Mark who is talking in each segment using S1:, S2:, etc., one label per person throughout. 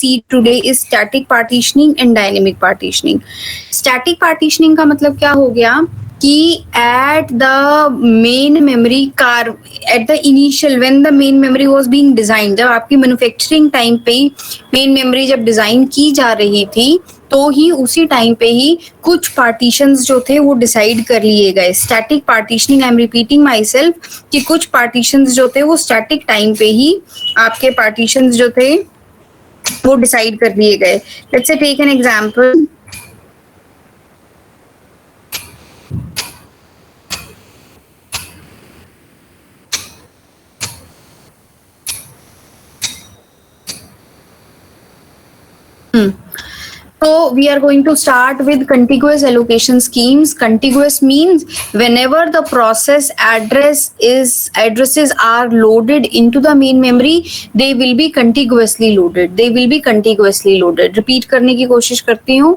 S1: see today is static partitioning and dynamic partitioning. Static partitioning का मतलब क्या हो गया कि at the main memory car at the initial when the main memory was being designed, जब आपकी manufacturing time पे मेन मेमोरी जब डिजाइन की जा रही थी तो ही उसी टाइम पे ही कुछ पार्टीशंस जो थे वो डिसाइड कर लिए गए. Static partitioning, I am repeating my self कि कुछ पार्टीशंस जो थे वो स्टैटिक टाइम पे ही आपके पार्टीशंस जो थे वो डिसाइड कर लिए गए. Let's say take an example. So we are going to start with contiguous allocation schemes. Contiguous means whenever the process addresses are loaded into the main memory, they will be contiguously loaded. They will be contiguously loaded. Repeat करने की कोशिश करती हूँ.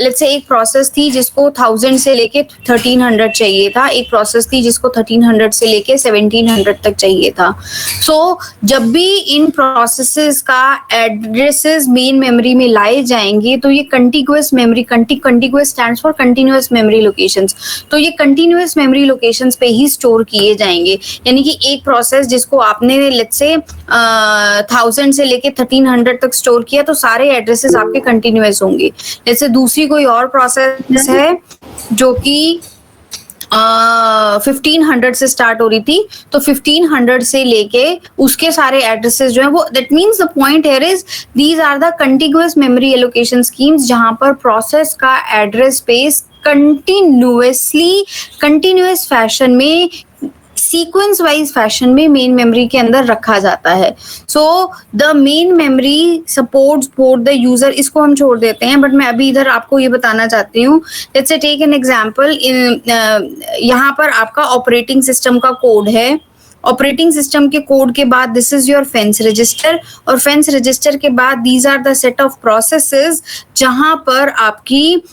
S1: Let's say एक process थी जिसको 1000 से लेके 1300 चाहिए था. एक process थी जिसको 1300 से लेके 1700 तक चाहिए था. So जब भी इन processes का addresses main memory में लाए जाएंगे तो ये contiguous memory, contiguous stands for continuous memory locations, तो ये कंटिन्यूअस मेमोरी लोकेशंस पे ही स्टोर किए जाएंगे. यानी कि एक प्रोसेस जिसको आपने लेट्स से 1000 से लेके 1300 तक स्टोर किया तो सारे एड्रेसेस आपके कंटिन्यूअस होंगे. जैसे दूसरी कोई और प्रोसेस है जो कि 1500 से स्टार्ट हो रही थी तो 1500 से लेके उसके सारे एड्रेसेस जो है वो, that means the point here is these are the contiguous memory allocation schemes जहां पर प्रोसेस का एड्रेस स्पेस कंटिन्यूअस फैशन में, सीक्वेंस वाइज फैशन में मेन मेमोरी के अंदर रखा जाता है. So the main memory supports both the user. इसको हम छोड़ देते हैं बट मैं अभी इधर आपको ये बताना चाहती हूँ. Let's say take an example. यहाँ पर आपका ऑपरेटिंग सिस्टम का कोड है. ऑपरेटिंग सिस्टम के कोड के बाद this is your fence register, और फेंस रजिस्टर के बाद these are the set of processes जहां पर आपकी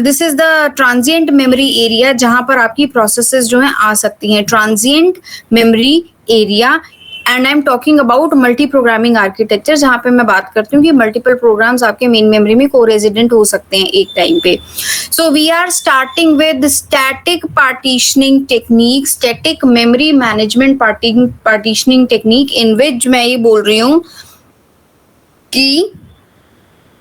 S1: this is the transient memory area जहां पर आपकी प्रोसेसेस जो है आ सकती हैं. Transient memory area, and I am talking about multi programming architecture जहां पे मैं बात करती हूँ कि मल्टीपल प्रोग्राम्स आपके मेन मेमोरी में को रेजिडेंट हो सकते हैं एक टाइम पे. So we are starting with static partitioning technique, static memory management partitioning technique, in which मैं ये बोल रही हूँ कि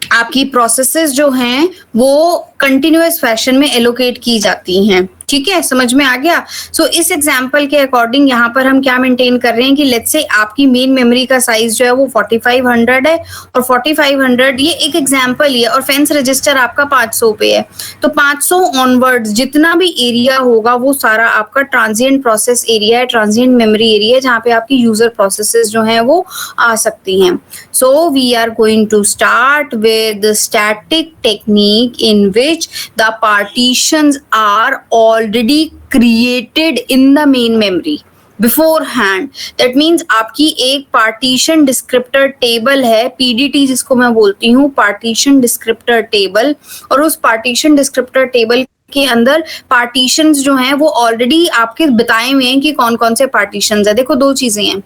S1: आपकी प्रोसेसेस जो हैं वो कंटिन्यूअस फैशन में एलोकेट की जाती हैं. ठीक है, समझ में आ गया. सो इस एग्जांपल के अकॉर्डिंग यहाँ पर हम क्या मेंटेन कर रहे हैं कि लेट्स से आपकी मेन मेमोरी का साइज जो है वो 4500 है और 4500 ये एक एग्जांपल ही है और फेंस रजिस्टर आपका 500 पे है. तो 500 ऑनवर्ड्स जितना भी एरिया होगा वो सारा आपका ट्रांजिएंट प्रोसेस एरिया है, ट्रांजिएंट मेमोरी एरिया जहाँ पे आपकी यूजर प्रोसेसेस जो हैं वो आ सकती हैं. So we are going to start with static technique in which the partitions are already created in the main memory beforehand. That means आपकी एक partition descriptor table है, PDT जिसको मैं बोलती हूँ, partition descriptor table, और उस partition descriptor table के अंदर पार्टीशंस जो हैं वो ऑलरेडी आपके बताए हुए हैं कि कौन कौन से पार्टीशंस है. देखो दो चीजें हैं,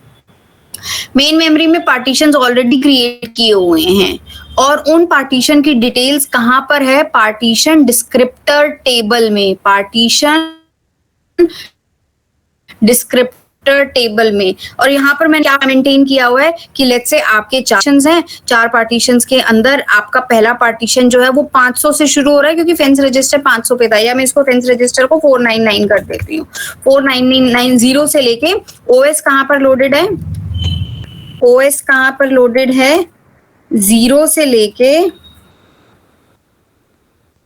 S1: मेन मेमोरी में पार्टीशंस ऑलरेडी क्रिएट किए हुए हैं और उन पार्टीशन की डिटेल्स कहां पर है, पार्टीशन डिस्क्रिप्टर टेबल में, पार्टीशन डिस्क्रिप्टर टेबल में. और यहाँ पर मैंने क्या मेंटेन किया हुआ है कि लेट्स से आपके 4 पार्टीशंस हैं, 4 पार्टीशंस के अंदर आपका पहला पार्टीशन जो है वो 500 से शुरू हो रहा है क्योंकि फेंस रजिस्टर 500 पे था, या मैं इसको फेंस रजिस्टर को 499 कर देती हूँ. 4990 से लेके ओएस कहाँ पर लोडेड है, ओएस कहाँ पर लोडेड है, 0 से लेके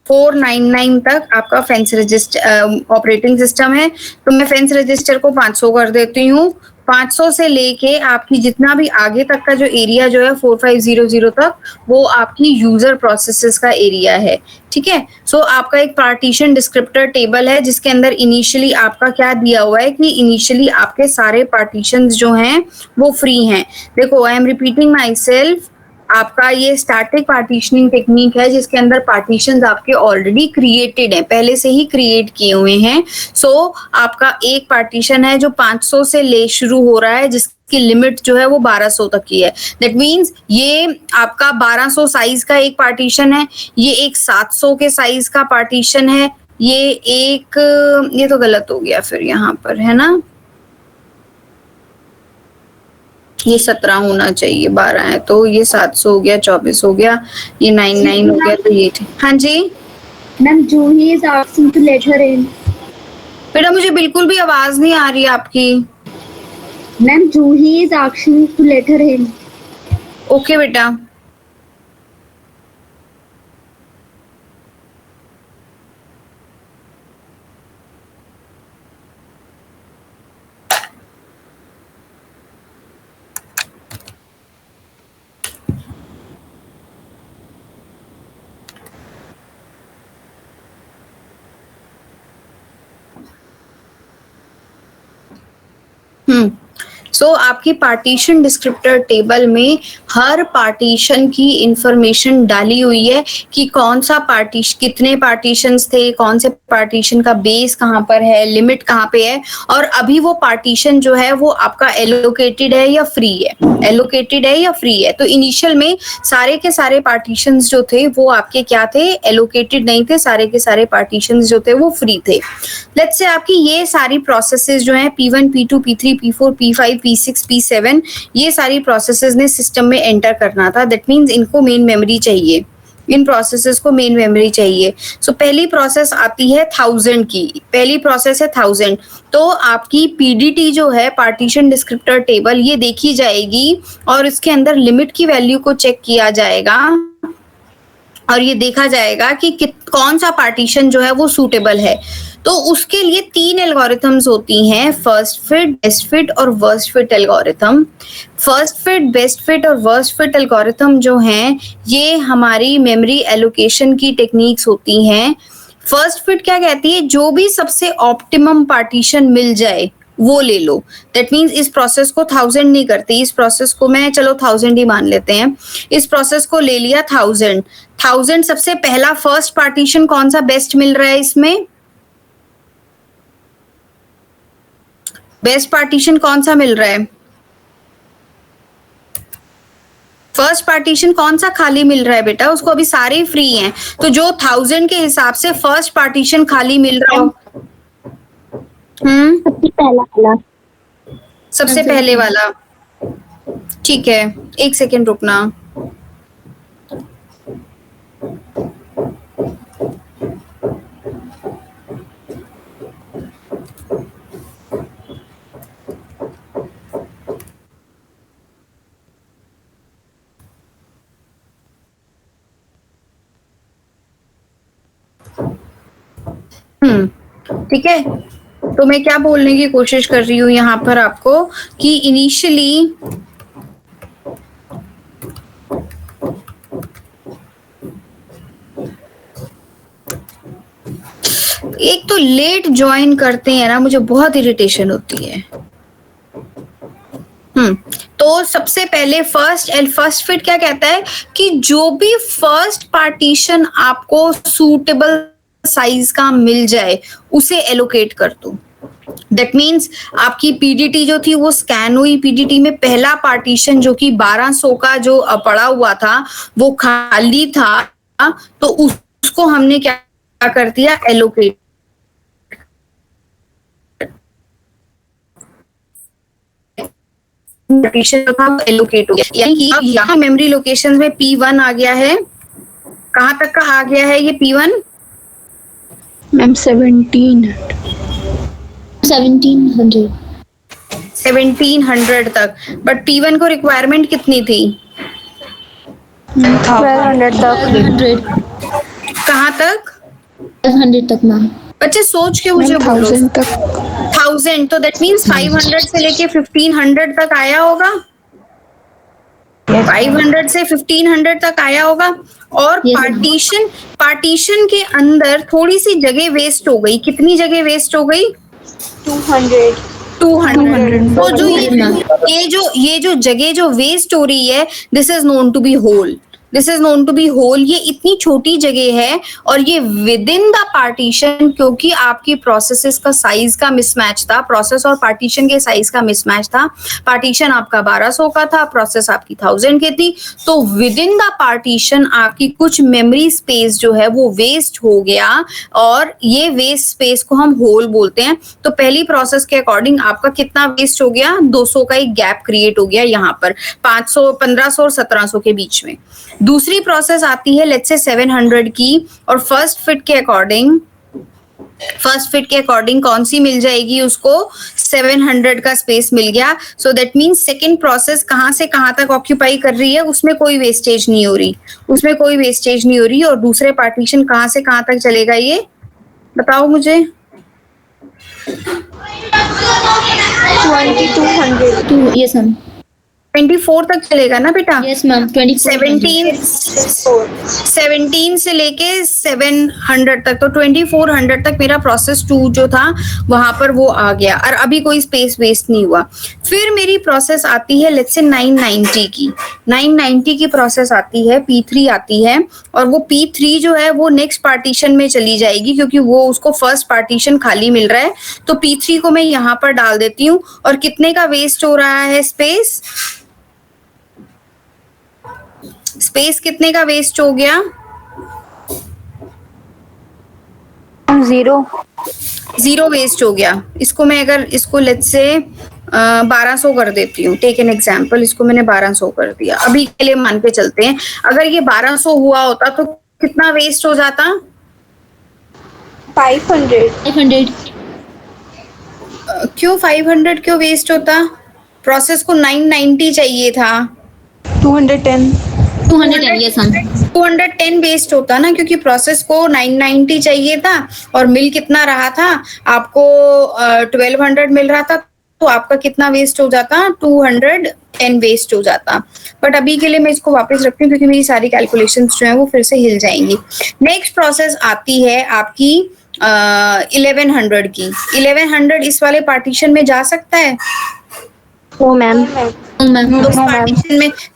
S1: 499 तक आपका फेंस रजिस्टर ऑपरेटिंग सिस्टम है. तो मैं फेंस रजिस्टर को 500 कर देती हूँ. 500 से लेके आपकी जितना भी आगे तक का जो एरिया जो है 4500 तक वो आपकी यूजर प्रोसेसेस का एरिया है. ठीक है. सो आपका एक पार्टीशन डिस्क्रिप्टर टेबल है जिसके अंदर इनिशियली आपका क्या दिया हुआ है कि इनिशियली आपके सारे पार्टीशंस जो हैं वो फ्री हैं. देखो I am repeating my self, आपका ये स्टैटिक पार्टीशनिंग टेक्निक है जिसके अंदर पार्टीशंस आपके ऑलरेडी क्रिएटेड हैं, पहले से ही क्रिएट किए हुए हैं। सो आपका एक पार्टीशन है जो 500 से ले शुरू हो रहा है, जिसकी लिमिट जो है वो 1200 तक की है। दैट मीन्स ये आपका 1200 साइज का एक पार्टीशन है, ये एक 700 के साइज का पार्टीशन है, ये तो गलत हो गया फिर यहाँ पर, है ना, ये 17 होना चाहिए, 12 है तो ये 700 हो गया, 24 हो गया, ये 99 हो गया, तो ये हाँ जी
S2: ma'am, Juhi is asking to let her in.
S1: बेटा मुझे बिल्कुल भी आवाज नहीं आ रही आपकी।
S2: Ma'am, Juhi is asking to let her in.
S1: Okay बेटा। सो आपकी पार्टीशन डिस्क्रिप्टर टेबल में हर पार्टीशन की इंफॉर्मेशन डाली हुई है कि कौन सा पार्टीशन, कितने पार्टीशंस थे, कौन से पार्टीशन का बेस कहाँ पर है, लिमिट कहाँ पे है, और अभी वो पार्टीशन जो है वो आपका एलोकेटेड है या फ्री है, एलोकेटेड है या फ्री है। तो इनिशियल में सारे के सारे पार्टीशंस जो थे वो आपके क्या थे, एलोकेटेड नहीं थे, सारे के सारे पार्टीशंस जो थे वो फ्री थे। लेट्स से आपकी ये सारी प्रोसेसेस जो है P1, P2, P3, P4, P5, P6, P7, ये सारी प्रोसेसेस ने सिस्टम में एंटर करना था। दैट मीन्स इनको मेन मेमोरी चाहिए, इन प्रोसेसेस को मेन मेमोरी चाहिए। सो पहली प्रोसेस आती है 1000 की, पहली प्रोसेस है 1000। तो आपकी पीडीटी जो है, पार्टीशन डिस्क्रिप्टर टेबल, ये देखी जाएगी और इसके अंदर लिमिट की वैल्यू को चेक किया जाएगा और ये देखा जाएगा कि कौन सा पार्टीशन जो है वो सूटेबल है। तो उसके लिए 3 एल्गोरिथम्स होती हैं, फर्स्ट फिट, बेस्ट फिट और worst fit algorithm. First fit, best fit और वर्स्ट फिट एल्गोरिथम जो हैं ये हमारी मेमोरी एलोकेशन की टेक्निक्स होती हैं। फर्स्ट फिट क्या कहती है, जो भी सबसे ऑप्टिमम पार्टीशन मिल जाए वो ले लो। दैट मीन्स इस प्रोसेस को 1000 नहीं करती, इस प्रोसेस को मैं चलो 1000 ही मान लेते हैं। इस प्रोसेस को ले लिया 1000 सबसे पहला फर्स्ट पार्टीशन कौन सा बेस्ट मिल रहा है, इसमें बेस्ट पार्टीशन कौन सा मिल रहा है, फर्स्ट पार्टीशन कौन सा खाली मिल रहा है बेटा, उसको अभी सारे फ्री हैं, तो जो 1000 के हिसाब से फर्स्ट पार्टीशन खाली मिल रहा हो, सबसे पहले वाला, ठीक है, एक सेकेंड रुकना। ठीक है, तो मैं क्या बोलने की कोशिश कर रही हूँ यहाँ पर आपको कि इनिशियली एक तो लेट ज्वाइन करते हैं ना, मुझे बहुत इरिटेशन होती है। तो सबसे पहले फर्स्ट फिट क्या कहता है कि जो भी फर्स्ट पार्टीशन आपको सूटेबल साइज का मिल जाए उसे एलोकेट कर दो। दैट मीन्स आपकी पीडीटी जो थी वो स्कैन हुई, पीडीटी में पहला पार्टीशन जो कि 1200 का जो पड़ा हुआ था वो खाली था, तो उसको हमने क्या कर दिया, एलोकेट। पार्टीशन था वो एलोकेट हो गया, यानी कि अब यहाँ मेमोरी लोकेशन में P1 आ गया है। कहाँ तक का आ गया है ये P1?
S2: मैम
S1: 1700 तक, बट P1 को रिक्वायरमेंट कितनी थी?
S2: 1200 तक।
S1: कहाँ तक?
S2: 1200 तक मैम।
S1: बच्चे सोच के मुझे बोलो।
S2: 1000 तक।
S1: 1000, तो दैट मीन्स 500 से लेके 1500 तक आया होगा, 500 से 1500 तक आया होगा। और पार्टीशन के अंदर थोड़ी सी जगह वेस्ट हो गई। कितनी जगह वेस्ट हो गई? 200। तो जो ये जो जगह जो वेस्ट हो रही है, this is known to be hole, this is known to be hole. ये इतनी छोटी जगह है और ये विद इन द पार्टीशन, क्योंकि आपकी प्रोसेसेस का साइज का मिसमैच था, प्रोसेस और पार्टीशन के साइज का मिसमैच था। पार्टीशन आपका 1200 का था, प्रोसेस आपकी 1000 की थी, तो विद इन द पार्टीशन आपकी कुछ मेमोरी स्पेस जो है वो वेस्ट हो गया, और ये वेस्ट स्पेस को हम होल बोलते हैं। तो पहली प्रोसेस के अकॉर्डिंग आपका कितना वेस्ट हो गया, 200 का एक गैप क्रिएट हो गया यहाँ पर 500, 1500 और 1700 के बीच में। दूसरी प्रोसेस आती है लेट्स से 700 की, और फर्स्ट फिट के अकॉर्डिंग कौन सी मिल जाएगी उसको, 700 का स्पेस मिल गया। So that means second process कहां से कहां तक ऑक्यूपाई कर रही है, उसमें कोई वेस्टेज नहीं हो रही, और दूसरे पार्टीशन कहां से कहां तक चलेगा ये बताओ मुझे।
S2: 2200।
S3: Yes ma'am.
S1: 24 तक चलेगा ना बेटा।
S3: यस मैम
S1: 17 से लेके 700 तक, तो 2400 तक मेरा प्रोसेस 2 जो था वहां पर वो आ गया, और अभी कोई स्पेस वेस्ट नहीं हुआ। फिर मेरी प्रोसेस आती है लेट्स से 990 की। 990 की प्रोसेस आती है, P3 आती है, और वो P3 जो है वो नेक्स्ट पार्टीशन में चली जाएगी, क्योंकि वो उसको फर्स्ट पार्टीशन खाली मिल रहा है। तो P3 को मैं यहाँ पर डाल देती हूँ, और कितने का वेस्ट हो रहा है स्पेस कितने का वेस्ट हो गया, 0 वेस्ट हो गया। इसको मैं अगर इसको लेट्स से 1200 कर देती हूँ, टेक एन एग्जांपल, इसको मैंने 1200 कर दिया, अभी के लिए मान के चलते हैं। अगर ये 1200 हुआ होता तो कितना वेस्ट हो जाता,
S2: 500।
S1: क्यों 500 क्यों वेस्ट होता, प्रोसेस को 990 चाहिए था,
S2: 210।
S3: Yes ma'am.
S1: 210 वेस्ट होता ना, क्योंकि प्रोसेस को 990 चाहिए था, और मिल कितना रहा था आपको, 1200 मिल रहा था, तो आपका कितना वेस्ट हो जाता, 210 वेस्ट हो जाता। बट अभी के लिए मैं इसको वापस रखती हूँ, क्योंकि मेरी सारी कैलकुलेशंस जो है वो फिर से हिल जाएंगी। नेक्स्ट प्रोसेस आती है आपकी 1100 की। 1100 इस वाले पार्टीशन में जा सकता है,
S2: ओ मैम।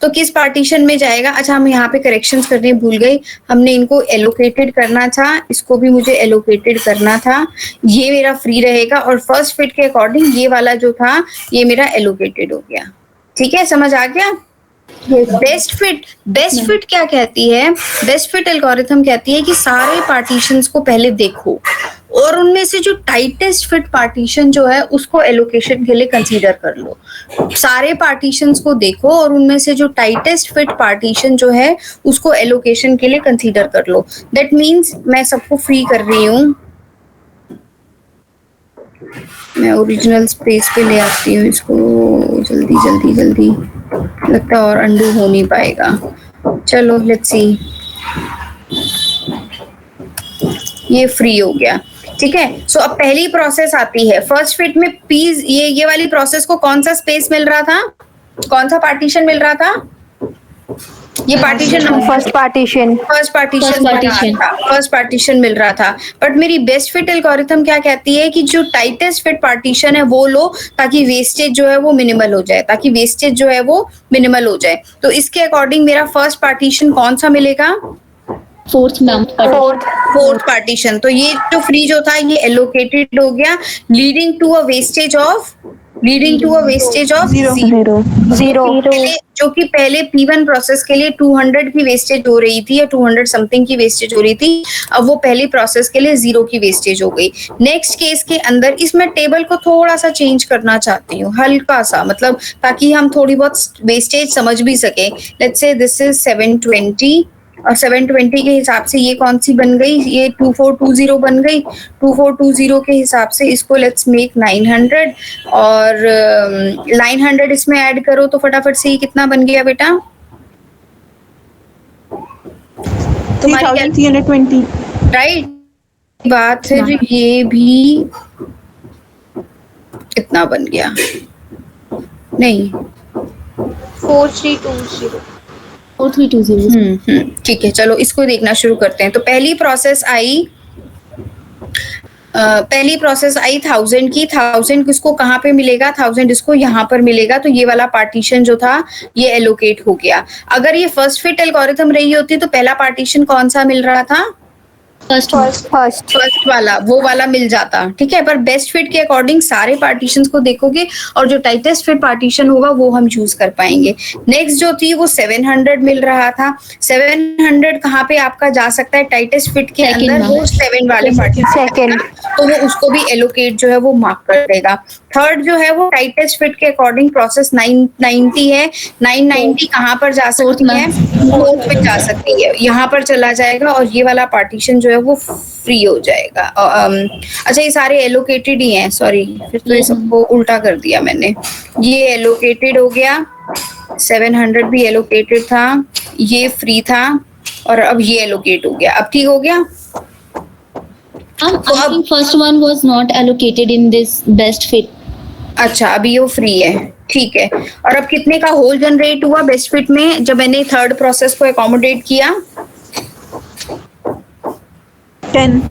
S1: तो किस पार्टीशन में जाएगा। अच्छा, हम यहाँ पे करेक्शंस करने भूल गई, हमने इनको एलोकेटेड करना था, इसको भी मुझे एलोकेटेड करना था, ये मेरा फ्री रहेगा, और फर्स्ट फिट के अकॉर्डिंग ये वाला जो था ये मेरा एलोकेटेड हो गया। ठीक है, समझ आ गया। बेस्ट फिट क्या कहती है, बेस्ट फिट एल्गोरिथम कहती है कि सारे पार्टीशंस को पहले देखो, और उनमें से जो टाइटेस्ट फिट पार्टीशन जो है उसको एलोकेशन के लिए कंसीडर कर लो। सारे पार्टीशंस को देखो, और उनमें से जो टाइटेस्ट फिट पार्टीशन जो है उसको एलोकेशन के लिए कंसीडर कर लो। दैट मीन्स मैं सबको फ्री कर रही हूँ, मैं ओरिजिनल स्पेस पे ले आती हूँ इसको, जल्दी लगता है और अंडू हो नहीं पाएगा। चलो लेट्स सी, ये फ्री हो गया। ठीक है, सो अब पहली प्रोसेस आती है फर्स्ट फिट में पीस, ये वाली प्रोसेस को कौन सा स्पेस मिल रहा था, कौन सा पार्टीशन मिल रहा था, ये पार्टीशन फर्स्ट पार्टीशन मिल रहा था। बट मेरी बेस्ट फिट एल्गोरिथम क्या कहती है कि जो टाइटेस्ट फिट पार्टीशन है वो लो, ताकि वेस्टेज जो है वो मिनिमल हो जाए, तो इसके अकॉर्डिंग मेरा फर्स्ट पार्टीशन कौन सा मिलेगा, फोर्थ पार्टीशन। तो ये जो फ्री जो था ये एलोकेटेड हो गया, leading to a wastage of 0, जो कि पहले P1 प्रोसेस के लिए 200 की वेस्टेज हो रही थी, या 200 समथिंग की वेस्टेज हो रही थी, अब वो पहली प्रोसेस के लिए 0 की वेस्टेज हो गई। नेक्स्ट केस के अंदर इसमें टेबल को थोड़ा सा चेंज करना चाहती हूँ, हल्का सा, मतलब ताकि हम थोड़ी बहुत वेस्टेज समझ भी सके। लेट्स से दिस इज 720, और 720 के हिसाब से ये कौन सी बन गई, ये 2420 बन गई। 2420 के हिसाब से इसको लेट्स मेक 900, और 900 इसमें ऐड करो तो फटाफट से ये कितना बन गया बेटा,
S2: 3320,
S1: राइट। बात फिर ये भी कितना बन गया, नहीं
S2: 4320।
S1: ठीक है, चलो इसको देखना शुरू करते हैं। तो पहली प्रोसेस आई पहली प्रोसेस आई 1000 की, 1000 किसको कहाँ पे मिलेगा, 1000 इसको यहाँ पर मिलेगा, तो ये वाला पार्टीशन जो था ये एलोकेट हो गया। अगर ये फर्स्ट फिट एल्गोरिथम रही होती तो पहला पार्टीशन कौन सा मिल रहा था, फर्स्ट वाला, वो वाला मिल जाता, ठीक है। पर बेस्ट फिट के अकॉर्डिंग सारे पार्टीशंस को देखोगे और जो टाइटेस्ट फिट पार्टीशन होगा वो हम चूज कर पाएंगे। नेक्स्ट जो थी वो 700 मिल रहा था, 700 कहाँ पे आपका जा सकता है टाइटेस्ट फिट के अंदर, वो 7 वाले पार्टीशन, तो वो उसको भी एलोकेट जो है वो मार्क कर देगा। थर्ड जो है वो टाइटेस्ट फिट के अकॉर्डिंग प्रोसेस 990 है, 990 कहाँ पर जा सकती है, फोर्थ पे जा सकती है, यहाँ पर चला जाएगा और ये वाला पार्टीशन जो है वो फ्री हो जाएगा। अच्छा ये सारे एलोकेटेड ही हैं, सॉरी फिर तो ये सबको उल्टा कर दिया मैंने, ये एलोकेटेड हो गया, 700 भी एलोकेटेड था, ये फ्री था और अब ये एलोकेट हो गया, अब ठीक हो गया।
S3: I think first one was not allocated in this best fit.
S1: अच्छा अभी वो फ्री है, ठीक है। और अब कितने का होल जनरेट हुआ बेस्ट फिट में जब मैंने थर्ड प्रोसेस को अकोमोडेट किया, 10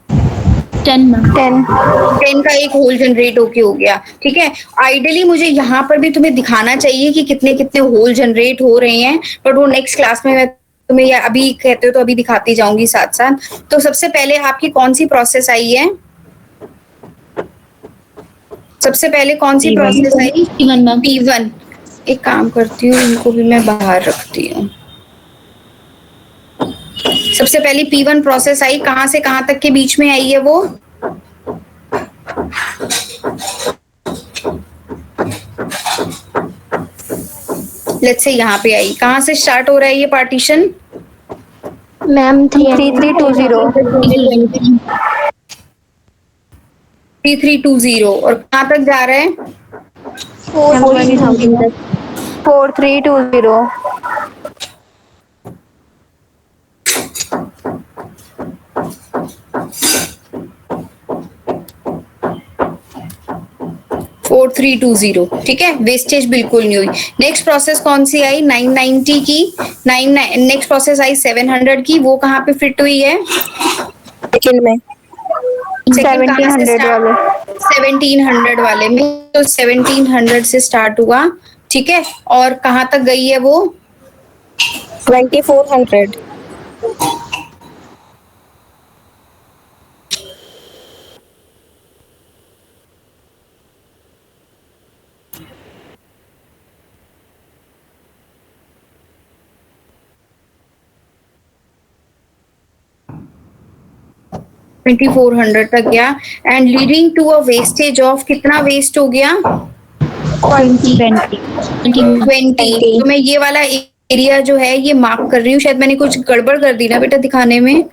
S1: का एक होल जनरेट होके हो गया, ठीक है। आइडियली मुझे यहाँ पर भी तुम्हें दिखाना चाहिए कि कितने कितने होल जनरेट हो रहे हैं, बट वो नेक्स्ट क्लास में मैं तुम्हें या अभी कहते हो तो अभी दिखाती जाऊंगी साथ साथ। तो सबसे पहले आपकी कौन सी प्रोसेस आई है, सबसे पहले कौन सी प्रोसेस आई, P1। एक काम करती हूँ इनको भी मैं बाहर रखती हूँ। सबसे पहले P1 प्रोसेस आई, कहाँ से कहाँ तक के बीच में आई है वो, लेट्स से यहाँ पे आई, कहाँ से स्टार्ट हो रहा है ये पार्टीशन,
S2: मैम
S1: 3320 और कहाँ तक जा रहा है,
S2: 4320।
S1: 4320, ठीक है, वेस्टेज बिल्कुल नहीं हुई। नेक्स्ट प्रोसेस कौन सी आई, 990 की, नेक्स्ट प्रोसेस आई 700 की, वो कहाँ पे फिट हुई है,
S2: सेकंड में
S1: 1700 वाले में, तो 1700 से स्टार्ट हुआ, ठीक है। और कहाँ तक गई है वो,
S2: 2400।
S1: तक गया and leading to a wastage of, कितना वेस्ट हो गया, 20। तो मैं ये वाला एरिया जो है ये मार्क कर रही हूँ, शायद मैंने कुछ गड़बड़ कर दी ना बेटा दिखाने में,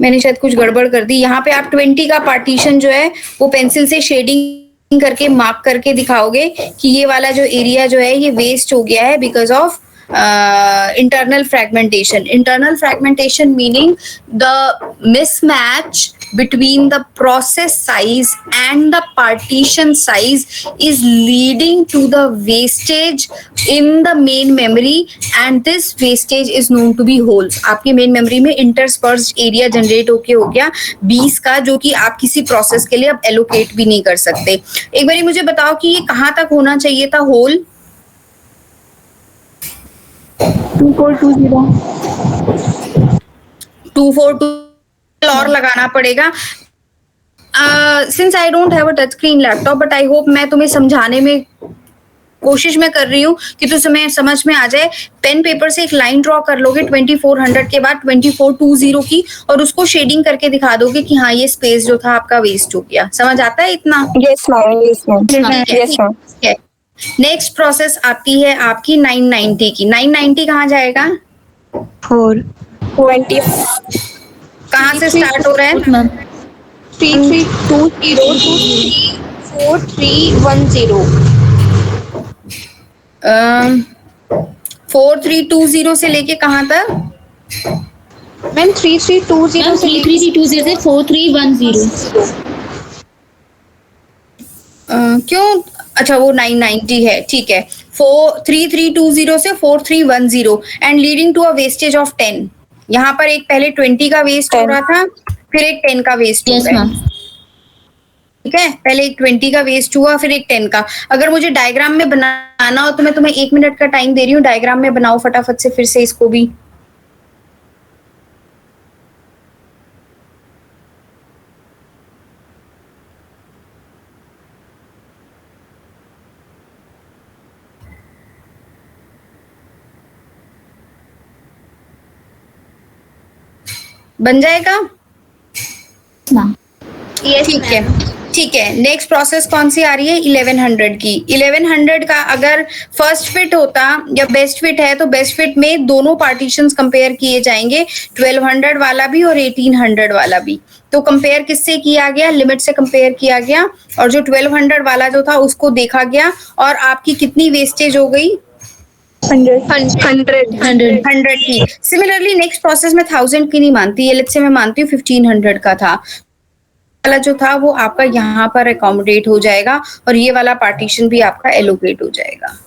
S1: मैंने शायद कुछ गड़बड़ कर दी। यहाँ पे आप 20 का पार्टीशन जो है वो पेंसिल से शेडिंग करके मार्क करके दिखाओगे कि ये वाला जो एरिया जो है ये वेस्ट हो गया है because of internal fragmentation meaning the mismatch between the process size and the partition size is leading to the wastage in the main memory and this wastage is known to be holes। आपकी main memory में interspersed area generate होके हो गया 20 का, जो कि आप किसी प्रोसेस के लिए अब allocate भी नहीं कर सकते। एक बारी मुझे बताओ कि ये कहाँ तक होना चाहिए था होल, 2420 और लगाना पड़ेगा। Since I don't have a touch screen laptop but I hope मैं तुम्हें समझाने में कोशिश में कर रही हूँ कि तुम्हें समझ में आ जाए। पेन पेपर से एक लाइन ड्रॉ कर लोगे 2400 के बाद 2420 की और उसको शेडिंग करके दिखा दोगे कि हाँ ये स्पेस जो था आपका वेस्ट हो गया। समझ आता है इतना?
S2: Yes ma'am.
S1: नेक्स्ट प्रोसेस आती है आपकी 990 की। 990 कहाँ जाएगा?
S2: 420
S1: कहाँ से स्टार्ट हो रहा है? 4320 से लेके कहाँ तक?
S2: मैम 3320
S3: से 4310।
S1: क्यों? अच्छा वो 990 है, ठीक है। 3320 से 4310 and leading to a wastage of 10। यहाँ पर एक पहले 20 का वेस्ट हो रहा था फिर एक 10 का वेस्ट हो
S3: Yes,
S1: रहा है,
S3: ma'am.
S1: ठीक है। पहले एक 20 का वेस्ट हुआ, फिर एक 10 का। अगर मुझे डायग्राम में बनाना हो तो मैं तुम्हें 1 मिनट का टाइम दे रही हूँ, डायग्राम में बनाओ फटाफट से फिर से इसको भी। बन जाएगा?
S3: Ma'am.
S1: ठीक है, ठीक है। नेक्स्ट प्रोसेस कौन सी आ रही है? 1100 की। 1100 का अगर फर्स्ट फिट होता या बेस्ट फिट है तो बेस्ट फिट में दोनों पार्टीशंस कंपेयर किए जाएंगे, 1200 वाला भी और 1800 वाला भी। तो कंपेयर किससे किया गया? लिमिट से कंपेयर किया गया, और जो 1200 वाला जो था उसको देखा गया, और आपकी कितनी वेस्टेज हो गई? 100 की। सिमिलरली नेक्स्ट प्रोसेस में 1000 की नहीं मानती, ये लेट्स से मैं मानती हूँ 1500 का था वाला जो था वो आपका यहाँ पर अकोमोडेट हो जाएगा, और ये वाला पार्टीशन भी आपका एलोकेट हो जाएगा,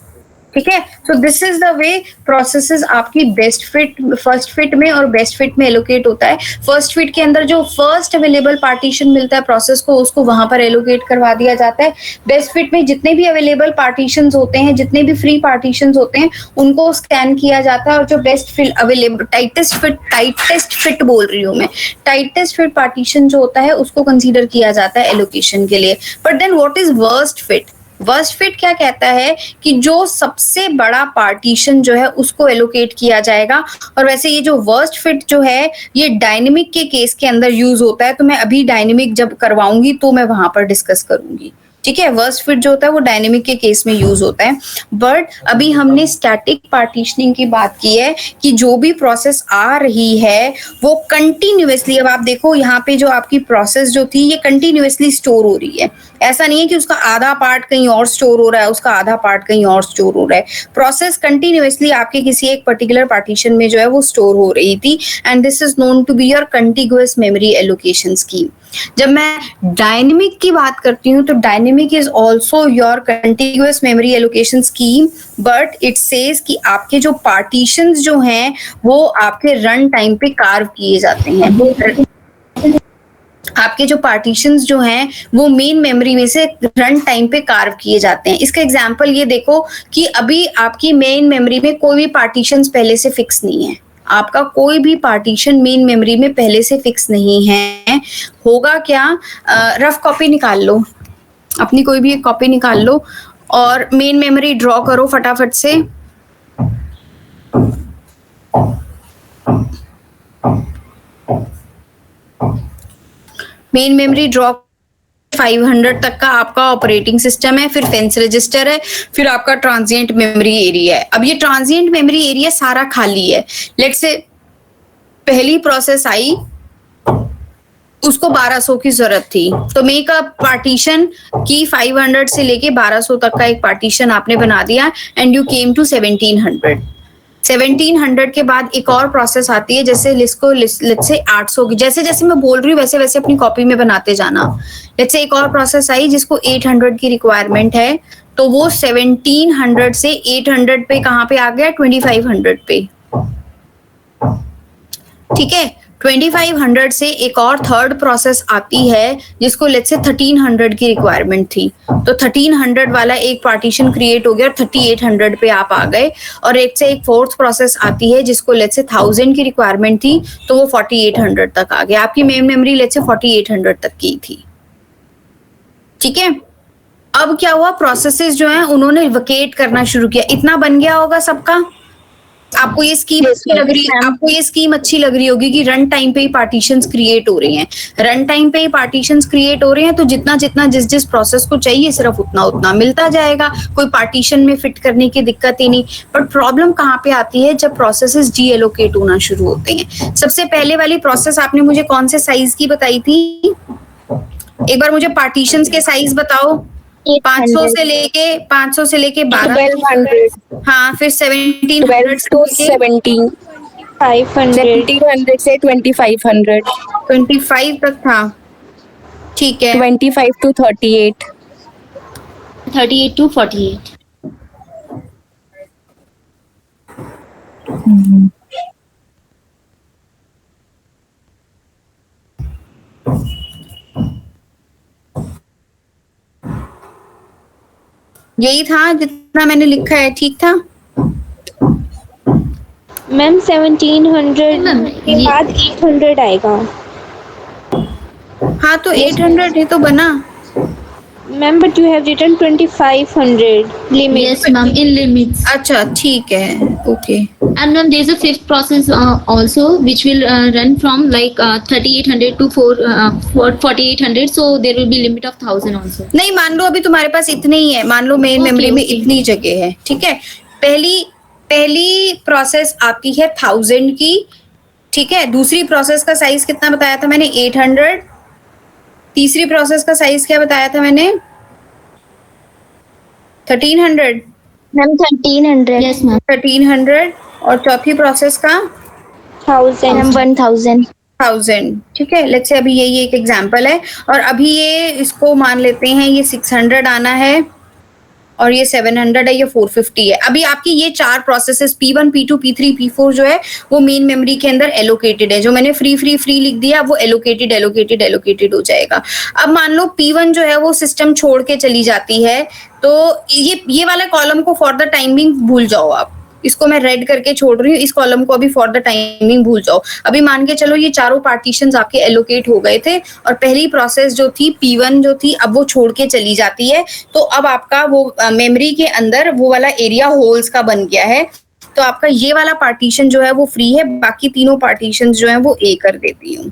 S1: ठीक है। So this is the way processes आपकी बेस्ट फिट, फर्स्ट फिट में और बेस्ट फिट में एलोकेट होता है। फर्स्ट फिट के अंदर जो फर्स्ट अवेलेबल पार्टीशन मिलता है प्रोसेस को, उसको वहां पर एलोकेट करवा दिया जाता है। बेस्ट फिट में जितने भी अवेलेबल पार्टीशंस होते हैं, जितने भी फ्री पार्टीशंस होते हैं, उनको स्कैन किया जाता है, और जो best fit available tightest fit बोल रही हूँ मैं, टाइटेस्ट फिट पार्टीशन जो होता है उसको कंसीडर किया जाता है एलोकेशन के लिए। But then what is worst fit? Worst fit क्या कहता है कि जो सबसे बड़ा पार्टीशन जो है उसको एलोकेट किया जाएगा। और वैसे ये जो वर्स्ट फिट जो है ये डायनेमिक के केस के अंदर यूज होता है, तो मैं अभी डायनेमिक जब करवाऊंगी तो मैं वहां पर डिस्कस करूंगी, ठीक है। वर्स्ट फिट जो होता है वो डायनेमिक के केस में यूज होता है। बट अभी हमने स्टैटिक पार्टीशनिंग की बात की है कि जो भी प्रोसेस आ रही है वो कंटिन्यूअसली, अब आप देखो यहाँ पे जो आपकी प्रोसेस जो थी ये कंटिन्यूअसली स्टोर हो रही है। ऐसा नहीं है कि उसका आधा पार्ट कहीं और स्टोर हो रहा है, उसका आधा पार्ट कहीं और स्टोर हो रहा है। प्रोसेस कंटिन्यूअसली आपके किसी एक पर्टिकुलर पार्टीशन में जो है वो स्टोर हो रही थी, and this is known to be your contiguous memory allocation scheme. जब मैं डायनेमिक की बात करती हूँ तो dynamic is also your contiguous memory allocation scheme, but it says कि आपके जो पार्टीशंस जो हैं वो आपके रन टाइम पे कार्व किए जाते हैं। आपके जो पार्टीशंस जो हैं वो मेन मेमोरी में से रन टाइम पे कार्व किए जाते हैं। इसका एग्जांपल ये देखो कि अभी आपकी मेन मेमोरी में कोई भी पार्टीशंस पहले से फिक्स नहीं है, आपका कोई भी पार्टीशन मेन मेमोरी में पहले से फिक्स नहीं है। होगा क्या? रफ कॉपी निकाल लो, अपनी कोई भी एक कॉपी निकाल लो और मेन मेमोरी ड्रॉ करो फटाफट से। मेन मेमोरी ड्रॉ 500 तक का आपका ऑपरेटिंग सिस्टम है, फिर फेंस रजिस्टर है, फिर आपका ट्रांजिएंट मेमोरी एरिया है। अब ये ट्रांजिएंट मेमोरी एरिया सारा खाली है। लेट्स से पहली प्रोसेस आई, उसको 1200 की जरूरत थी, तो मेक अ पार्टीशन की 500 से लेके 1200 तक का एक पार्टीशन आपने बना दिया, एंड यू केम टू 1700। 1700 के बाद एक और प्रोसेस आती है, जैसे लेट्स से 800 की, जैसे जैसे मैं बोल रही हूँ वैसे वैसे अपनी कॉपी में बनाते जाना। लेट्स से एक और प्रोसेस आई जिसको 800 की रिक्वायरमेंट है, तो वो 1700 से 800 पे कहाँ पे आ गया? 2500 पे, ठीक है। 2500 से एक और थर्ड प्रोसेस आती है जिसको लेट्स से 1300 की रिक्वायरमेंट थी, तो 1300 वाला एक पार्टीशन क्रिएट हो गया, 3800 पे आप आ गए। और एक से एक फोर्थ प्रोसेस आती है जिसको लेट्स से 1000 की रिक्वायरमेंट थी, तो वो 4800 तक आ गया। आपकी मेन मेमोरी लेट्स से 4800 तक की थी, ठीक है। अब क्या हुआ? प्रोसेसेस जो हैं उन्होंने वकेट करना शुरू किया। इतना बन गया होगा सबका? आपको ये स्कीम अच्छी लग रही है? आपको ये स्कीम अच्छी लग रही होगी कि रन टाइम पे ही पार्टीशंस क्रिएट हो रहे हैं। रन टाइम पे ही पार्टीशंस क्रिएट हो रहे हैं, तो जितना जितना जिस जिस प्रोसेस को चाहिए सिर्फ उतना उतना मिलता जाएगा, कोई पार्टीशन में फिट करने की दिक्कत ही नहीं। बट प्रॉब्लम कहाँ पे आती है? जब प्रोसेसेस डी एलोकेट होना शुरू होते हैं। सबसे पहले वाली प्रोसेस आपने मुझे कौन से साइज की बताई थी? एक बार मुझे पार्टीशंस के साइज बताओ। 500 से लेके 1200, हाँ, फिर 1700
S4: to 1700 से 2500,
S1: 25 तक था, ठीक है।
S4: 25 to 38,
S3: 38 to 48.
S1: यही था जितना मैंने लिखा है, ठीक था?
S2: मैम 1700
S3: मैम,
S2: के
S3: ये-
S2: बाद 800 आएगा।
S1: हाँ तो 800 है तो बना।
S2: Ma'am but you have written 2500 limit.
S3: Yes, ma'am, in limits.
S1: अच्छा ठीक है, okay.
S3: And ma'am, there's a fifth process also, which will run from like 3800 to 4800. So there will be limit of 1000 also.
S1: नहीं, मान लो अभी तुम्हारे पास इतने ही है, मान लो मेन
S3: Okay,
S1: मेमोरी में
S3: okay.
S1: इतनी जगह है, ठीक है। पहली प्रोसेस आपकी है 1000 की, ठीक है। दूसरी प्रोसेस का साइज कितना बताया था मैंने? 800। तीसरी प्रोसेस का साइज क्या बताया था मैंने? 1300।
S2: मैम 1300।
S3: Yes, ma'am.
S1: 1300। और चौथी प्रोसेस का
S2: 1000।
S4: मैम 1000.
S1: 1000, ठीक है। लेट्स से अभी ये एक एग्जांपल है, और अभी ये इसको मान लेते हैं ये 600 आना है, और ये 700 है, ये 450 है। अभी आपकी ये चार processes P1, P2, P3, P4 जो है वो मेन मेमोरी के अंदर एलोकेटेड है। जो मैंने फ्री लिख दिया वो एलोकेटेड हो जाएगा। अब मान लो P1 जो है वो सिस्टम छोड़ के चली जाती है, तो ये वाला कॉलम को फॉर द टाइमिंग भूल जाओ आप। इसको मैं रेड करके छोड़ रही हूँ, इस कॉलम को अभी फॉर द टाइमिंग भूल जाओ। अभी मान के चलो ये चारों पार्टीशंस आपके एलोकेट हो गए थे, और पहली प्रोसेस जो थी P1 जो थी, अब वो छोड़ के चली जाती है, तो अब आपका वो मेमोरी के अंदर वो वाला एरिया होल्स का बन गया है। तो आपका ये वाला पार्टीशन जो है वो फ्री है, बाकी तीनों पार्टीशंस जो है वो ए कर देती हूँ,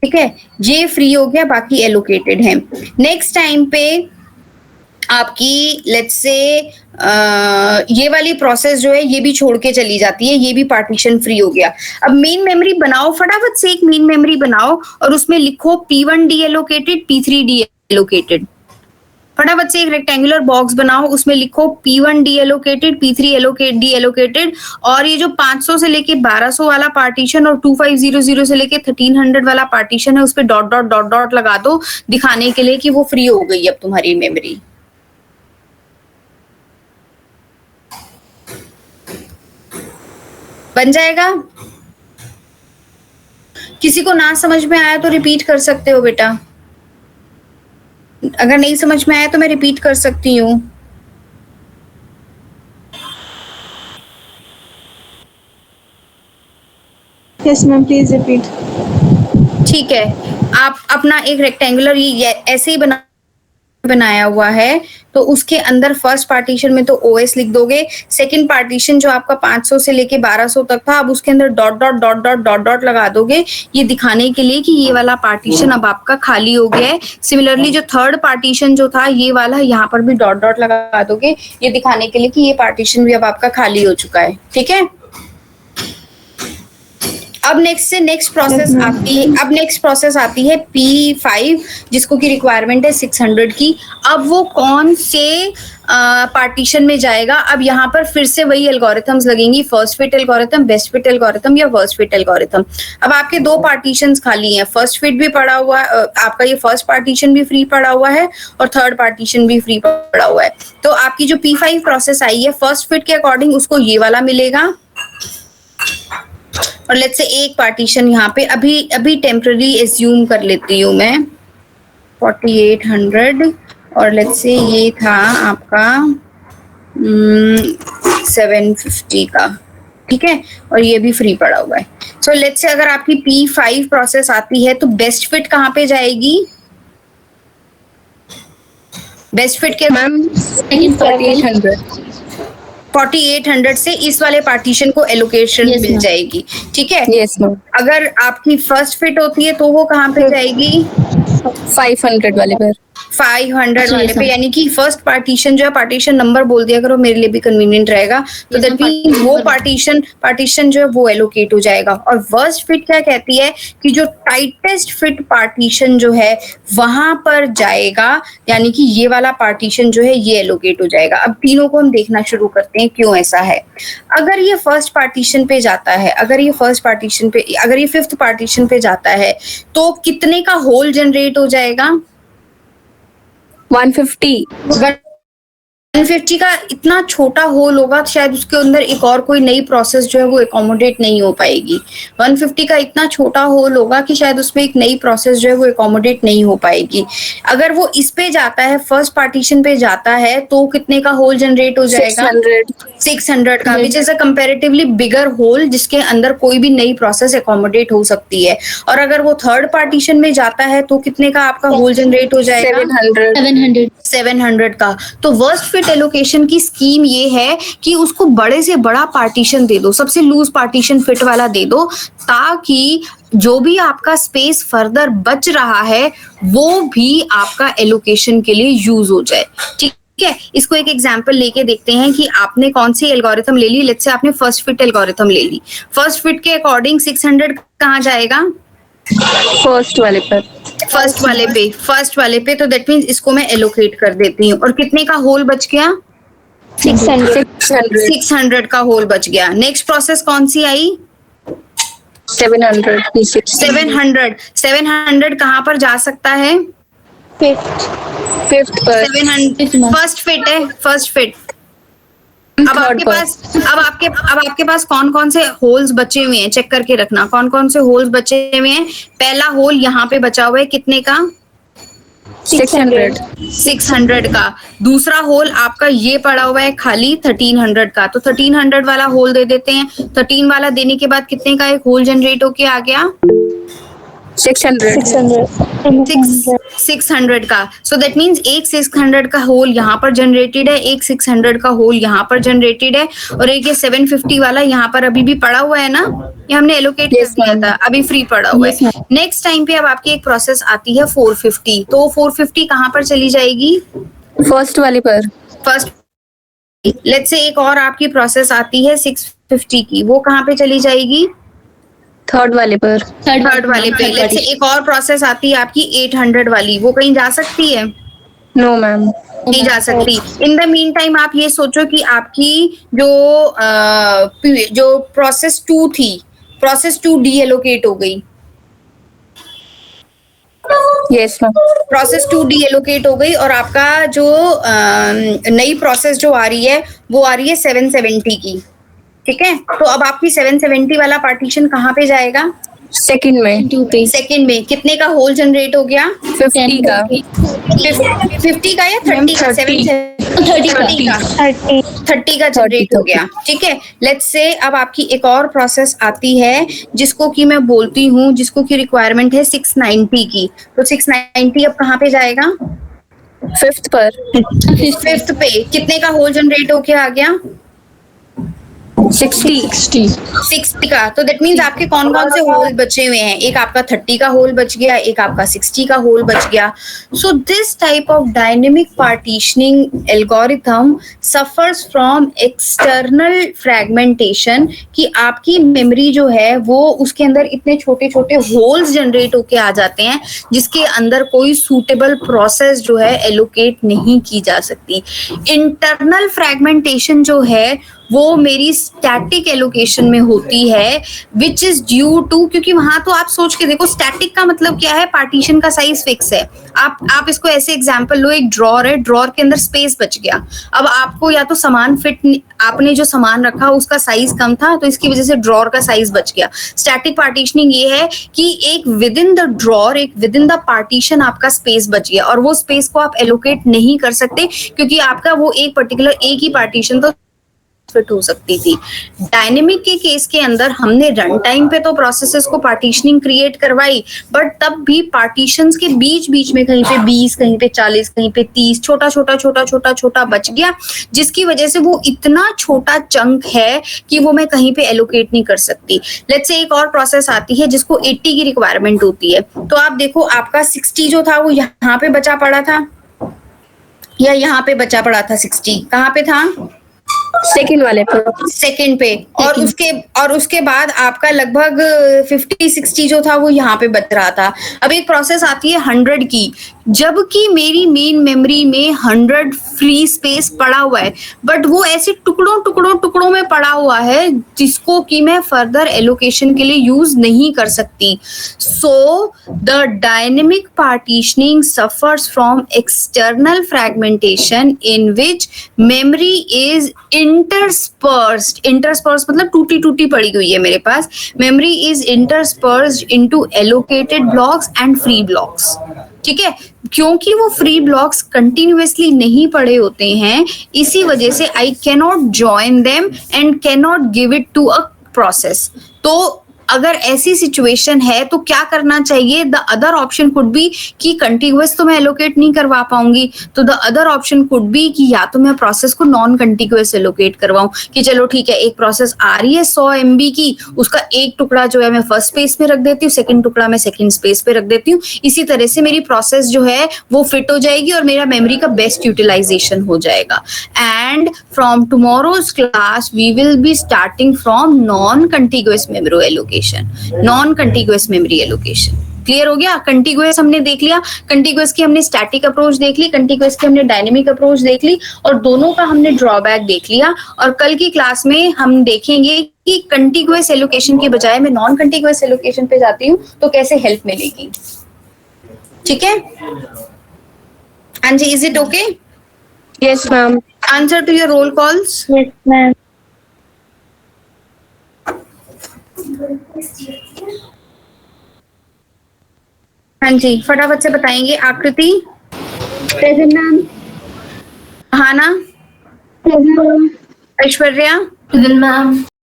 S1: ठीक है। ये फ्री हो गया, बाकी एलोकेटेड है। नेक्स्ट टाइम पे आपकी लेट्स से ये वाली प्रोसेस जो है ये भी छोड़ के चली जाती है, ये भी पार्टीशन फ्री हो गया। अब मेन मेमोरी बनाओ, फटाफट से एक मेन मेमोरी बनाओ, और उसमें लिखो P1 D allocated, P3 D allocated. फटाफट से एक रेक्टेंगुलर बॉक्स बनाओ, उसमें लिखो P1 D allocated, P3 D allocated, और ये जो 500 से लेके 1200 वाला पार्टीशन और 2500 से लेके 1300 वाला पार्टीशन है, उस पर डॉट डॉट डॉट डॉट लगा दो, दिखाने के लिए कि वो फ्री हो गई अब तुम्हारी मेमोरी। बन जाएगा। किसी को ना समझ में आया तो रिपीट कर सकते हो बेटा, अगर नहीं समझ में आया तो मैं रिपीट कर सकती हूँ।
S2: Yes ma'am please repeat.
S1: ठीक है, आप अपना एक रेक्टेंगुलर ये ऐसे ही बनाया हुआ है, तो उसके अंदर फर्स्ट पार्टीशन में तो OS लिख दोगे। सेकंड पार्टीशन जो आपका 500 से लेके 1200 तक था, अब उसके अंदर dot dot dot dot dot dot लगा दोगे, ये दिखाने के लिए कि ये वाला पार्टीशन अब आपका खाली हो गया है। सिमिलरली जो थर्ड पार्टीशन जो था ये वाला, यहाँ पर भी डॉट डॉट लगा दोगे, ये दिखाने के लिए कि ये पार्टीशन भी अब आपका खाली हो चुका है, ठीक है। अब नेक्स्ट प्रोसेस आती है P5, जिसको की रिक्वायरमेंट है 600 की। अब वो कौन से पार्टीशन में जाएगा? अब यहाँ पर फिर से वही एल्गोरिथम्स लगेंगी, first fit algorithm, best fit algorithm या वर्स्ट फिट एल्गोरिथम। अब आपके दो पार्टीशंस खाली हैं, फर्स्ट फिट भी पड़ा हुआ है, आपका ये फर्स्ट पार्टीशन भी फ्री पड़ा हुआ है और थर्ड पार्टीशन भी फ्री पड़ा हुआ है। तो आपकी जो P5 प्रोसेस आई है, फर्स्ट फिट के अकॉर्डिंग उसको ये वाला मिलेगा, और लेट्स से एक पार्टीशन यहाँ पे अभी टेम्पररी एज्यूम कर लेती हूँ मैं 4800, और लेट्स से ये था आपका 750 का, ठीक है, और ये भी फ्री पड़ा हुआ है। सो लेट्स से अगर आपकी P5 प्रोसेस आती है तो बेस्ट फिट कहाँ पे जाएगी? बेस्ट फिट के
S4: मैम
S1: 4800 से इस वाले पार्टीशन को एलोकेशन
S3: Yes,
S1: मिल
S3: ma'am.
S1: जाएगी, ठीक है।
S4: Yes ma'am.
S1: अगर आपकी फर्स्ट फिट होती है तो वो कहाँ पे जाएगी?
S4: 500 वाले पर.
S1: 500
S3: अच्छा,
S1: वाले
S3: yes,
S1: पे,
S3: ma'am.
S1: यानी कि फर्स्ट पार्टीशन जो है, पार्टीशन नंबर बोल दिया करो, मेरे लिए भी कन्वीनियंट रहेगा। तो
S3: Yes,
S1: दैट
S3: ma'am,
S1: मीन वो
S3: partition
S1: पार्टीशन जो है वो एलोकेट हो जाएगा। और वर्स्ट फिट क्या कहती है कि जो टाइटेस्ट फिट पार्टीशन जो है वहां पर जाएगा, यानी कि ये वाला पार्टीशन जो है ये एलोकेट हो जाएगा। अब तीनों को हम देखना शुरू करते हैं क्यों ऐसा है। अगर ये फर्स्ट पार्टीशन पे जाता है, अगर ये फिफ्थ पार्टीशन पे जाता है, तो कितने का होल जनरेट हो जाएगा?
S4: 150.
S1: 150 का इतना छोटा होल होगा तो शायद उसके अंदर एक और कोई नई प्रोसेस जो है वो एकोमोडेट नहीं हो पाएगी। 150 का इतना छोटा होल होगा कि शायद उसमें एक नई प्रोसेस जो है वो एकोमोडेट नहीं हो पाएगी। अगर वो इस पे जाता है, फर्स्ट पार्टीशन पे जाता है, तो कितने का होल जनरेट हो जाएगा? 600 का, which is a comparatively bigger hole जिसके अंदर कोई भी नई प्रोसेस एकोमोडेट हो सकती है। और अगर वो थर्ड पार्टीशन में जाता है तो कितने का आपका होल जनरेट हो जाएगा? 700 का। तो वर्स्ट फिट एलोकेशन की स्कीम ये है कि उसको बड़े से बड़ा पार्टीशन दे दो, सबसे लूज पार्टीशन फिट वाला दे दो, ताकि जो भी आपका स्पेस फर्दर बच रहा है वो भी आपका एलोकेशन के लिए यूज हो जाए। ठीक है, इसको एक एग्जांपल लेके देखते हैं कि आपने कौन सी एल्गोरिथम ले ली। लेट्स से आपने फर्स्ट फिट एल्गोरिथम ले ली। फर्स्ट फिट के अकॉर्डिंग 600 कहाँ जाएगा?
S4: फर्स्ट
S1: वाले पे। तो दैट मीन्स इसको मैं एलोकेट कर देती हूँ। और कितने का होल बच गया? 600 का होल बच गया। नेक्स्ट प्रोसेस कौन सी आई? 700 कहाँ पर जा सकता है?
S2: फिफ्थ
S4: पर
S1: 700 फर्स्ट फिट है, फर्स्ट फिट। अब आपके पास कौन कौन से होल्स बचे हुए हैं, चेक करके रखना कौन कौन से होल्स बचे हुए हैं। पहला होल यहाँ पे बचा हुआ है, कितने का? 600 का। दूसरा होल आपका ये पड़ा हुआ है खाली 1300 का, तो 1300 वाला होल दे देते हैं। 13 वाला देने के बाद कितने का एक होल जनरेट होके आ गया? 600 का। सो दैट मीन्स एक 600 का होल यहाँ पर जनरेटेड है, एक 600 का होल यहाँ पर जनरेटेड है, और एक ये 750 वाला यहाँ पर अभी भी पड़ा हुआ है ना, ये हमने एलोकेट कर दिया था, अभी फ्री पड़ा हुआ है। नेक्स्ट टाइम पे अब आपकी एक प्रोसेस आती है 450, तो 450 कहाँ पर चली जाएगी?
S4: फर्स्ट वाले पर।
S1: फर्स्ट। लेट्स से एक और आपकी प्रोसेस आती है 650 की, वो कहाँ पे चली जाएगी?
S4: थर्ड वाले पर।
S1: थर्ड वाले पे। लेट्स से एक और प्रोसेस आती है आपकी 800 वाली, वो कहीं जा सकती है?
S4: नो मैम,
S1: नहीं जा सकती। इन द मीन टाइम आप ये सोचो कि आपकी जो प्रोसेस 2 थी, प्रोसेस 2 डी एलोकेट हो गई।
S4: Yes ma'am.
S1: Process 2 D allocate हो गई और आपका जो नई प्रोसेस जो आ रही है वो आ रही है 770 की। ठीक है, तो अब आपकी 770 वाला पार्टीशन कहाँ पे जाएगा?
S4: सेकंड में।
S1: कितने का होल जनरेट हो गया?
S4: 50 का।
S1: 50 का या 30 का? 30 का जनरेट हो गया। ठीक है, लेट्स से अब आपकी एक और प्रोसेस आती है जिसको कि मैं बोलती हूँ, जिसको की रिक्वायरमेंट है 690 की। तो 690 अब कहाँ पे जाएगा?
S4: फिफ्थ पर।
S1: फिफ्थ पे। कितने का होल जनरेट होके आ गया? 60 का। तो दैट मीन्स आपके कौन कौन से होल बचे हुए हैं? एक आपका 30 का होल बच गया, एक आपका 60 का होल बच गया। So this type of dynamic partitioning algorithm suffers from external fragmentation, कि आपकी मेमोरी जो है वो उसके अंदर इतने छोटे छोटे होल्स जनरेट होके आ जाते हैं जिसके अंदर कोई सूटेबल प्रोसेस जो है एलोकेट नहीं की जा सकती। इंटरनल फ्रैगमेंटेशन जो है वो मेरी स्टैटिक एलोकेशन में होती है, विच इज ड्यू टू, क्योंकि वहां तो आप सोच के देखो, स्टैटिक का मतलब क्या है? पार्टीशन का साइज फिक्स है। आप इसको ऐसे एग्जांपल लो, एक ड्रॉर है, ड्रॉर के अंदर स्पेस बच गया। अब आपको या तो सामान फिट, आपने जो सामान रखा उसका साइज कम था तो इसकी वजह से ड्रॉर का साइज बच गया। स्टैटिक पार्टीशनिंग ये है कि एक विद इन द ड्रॉर, एक विद इन द पार्टीशन आपका स्पेस बच गया, और वो स्पेस को आप एलोकेट नहीं कर सकते क्योंकि आपका वो एक पर्टिकुलर एक ही पार्टीशन तो फिट हो सकती थी। डायनेमिक के केस के अंदर हमने रन टाइम पे तो प्रोसेसेस को पार्टीशनिंग क्रिएट करवाई, बट तब भी पार्टीशंस के बीच बीच में कहीं पे 20, कहीं पे 40, कहीं पे 30 छोटा बच गया, जिसकी वजह से वो इतना छोटा चंक है कि वो मैं कहीं पे एलोकेट नहीं कर सकती। लेट्स से एक और प्रोसेस आती है जिसको 80 की रिक्वायरमेंट होती है। तो आप देखो, आपका 60 जो था वो यहाँ पे बचा पड़ा था या यहाँ पे बचा पड़ा था? 60 कहाँ पे था?
S4: सेकंड वाले पर।
S1: सेकंड पे। और उसके बाद आपका लगभग 50-60 जो था वो यहाँ पे बच रहा था। अब एक प्रोसेस आती है 100 की, जबकि मेरी मेन मेमोरी में 100 फ्री स्पेस पड़ा हुआ है, बट वो ऐसे टुकड़ों में पड़ा हुआ है जिसको कि मैं फर्दर एलोकेशन के लिए यूज नहीं कर सकती. So the dynamic partitioning suffers from external fragmentation in which memory is interspersed मतलब टूटी पड़ी हुई है मेरे पास. Memory is interspersed into allocated blocks and free blocks. ठीक है, क्योंकि वो फ्री ब्लॉक्स कंटिन्यूअसली नहीं पड़े होते हैं, इसी वजह से I can not join them and can not give it to a process. तो अगर ऐसी सिचुएशन है तो क्या करना चाहिए? The other option could be कि कंटिन्यूअस तो मैं एलोकेट नहीं करवा पाऊंगी, तो the other option could be कि या तो मैं प्रोसेस को नॉन कंटिन्यूअस एलोकेट करवाऊं कि चलो ठीक है, एक प्रोसेस आ रही है 100 MB की, उसका एक टुकड़ा जो है मैं फर्स्ट स्पेस में रख देती हूँ, सेकंड टुकड़ा मैं सेकंड स्पेस पे रख देती हूँ. इसी तरह से मेरी प्रोसेस जो है वो फिट हो जाएगी और मेरा मेमोरी का बेस्ट यूटिलाइजेशन हो जाएगा. And from tomorrow's class we will be starting from non continuous memory allocation. Non continuous memory allocation clear हो गया? कंटिन्यूअस हमने देख लिया, कंटिन्यूअस की हमने स्टैटिक अप्रोच देख ली, कंटिन्यूअस की हमने डायनेमिक अप्रोच देख ली, और दोनों का हमने ड्रॉबैक देख लिया. और कल की क्लास में हम देखेंगे कि कंटिन्यूअस एलोकेशन की बजाय मैं नॉन कंटिन्यूअस एलोकेशन पे जाती हूँ तो कैसे हेल्प मिलेगी. ठीक है Anji, is it okay?
S4: Yes, ma'am.
S1: Answer to your roll calls.
S2: Yes, ma'am.
S1: हाँ जी, फटाफट से बताएंगे. आकृति,
S3: Present, ma'am.
S1: हाना,
S2: Yes, ma'am.
S1: Aishwarya,
S3: Present, ma'am.